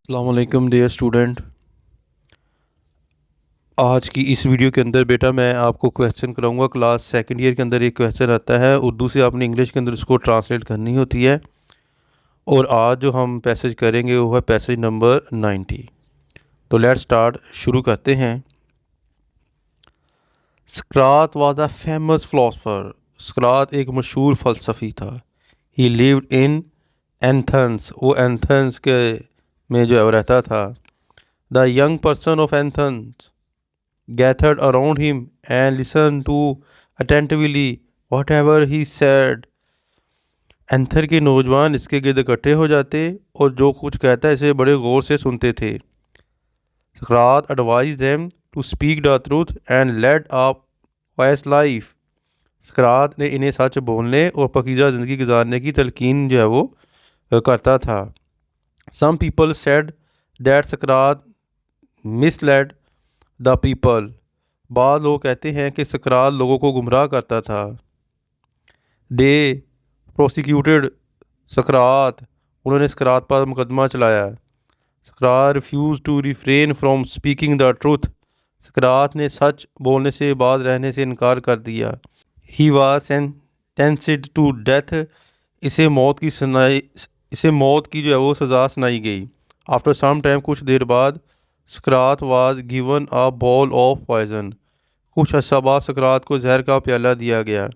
अस्सलाम वालेकुम dear student. आज की इस वीडियो के अंदर बेटा मैं आपको क्वेश्चन कराऊंगा। क्लास सेकंड ईयर के अंदर एक क्वेश्चन आता है, उर्दू से आपने इंग्लिश के अंदर उसको ट्रांसलेट करनी होती है। और आज जो हम पैसेज करेंगे वो है पैसेज नंबर 90। तो लेट्स स्टार्ट, शुरू करते हैं। सकरात वाज अ फेमस फिलोसफर। सकरात एक मशहूर फ़लसफ़ी था। ही लिव्ड इन एंथन्स, वो एंथन्स के में जो है वो रहता था। The young person of Athens gathered around him and listened to attentively whatever he said। Anther के नौजवान इसके गिर्द इकट्ठे हो जाते और जो कुछ कहता है इसे बड़े गौर से सुनते थे। सकरात advised them to speak the truth and lead a pious life। सकरात ने इन्हें सच बोलने और पाकीज़ा ज़िंदगी गुजारने की तलकीन जो है वो करता था। Some people said that Sakrat misled the people. बाद लोग कहते हैं कि सकरात लोगों को गुमराह करता था। दे प्रोसिक्यूटेड सकरात, उन्होंने सकरात पर मुकदमा चलाया। सकरात refuse to refrain from speaking the truth, सकरात ने सच बोलने से बाज रहने से इनकार कर दिया। He was sentenced to death, इसे मौत की जो है वो सज़ा सुनाई गई। आफ्टर सम टाइम, कुछ देर बाद, सकरात was given a bowl of poison, कुछ अर्सा बाद सकरात को जहर का प्याला दिया गया।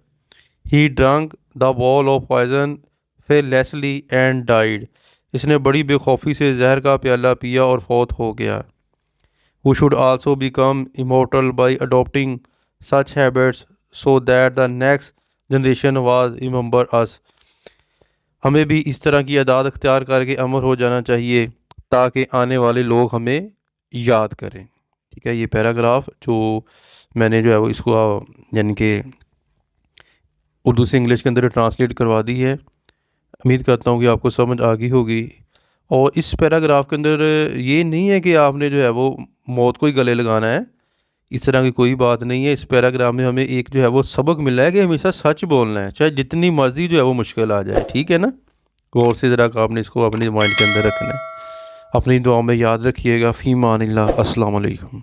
He drunk the bowl of poison fearlessly and died, इसने बड़ी बेखौफी से जहर का प्याला पिया और फौत हो गया। We should also become immortal by adopting such habits so that the next generation was remember us, हमें भी इस तरह की आदत अख्तियार करके अमर हो जाना चाहिए ताकि आने वाले लोग हमें याद करें। ठीक है, ये पैराग्राफ जो मैंने जो है वो इसको यानी कि उर्दू से इंग्लिश के अंदर ट्रांसलेट करवा दी है। उम्मीद करता हूँ कि आपको समझ आ गई होगी। और इस पैराग्राफ के अंदर ये नहीं है कि आपने जो है वो मौत को ही गले लगाना है, इस तरह की कोई बात नहीं है। इस पैराग्राफ में हमें एक जो है वो सबक मिला है कि हमेशा सच बोलना है, चाहे जितनी मर्जी जो है वो मुश्किल आ जाए। ठीक है ना, गौर से ज़रा आपने इसको अपने माइंड के अंदर रखना है। अपनी दुआ में याद रखिएगा। फ़ी मानिल्लाह। अस्सलाम वालेकुम।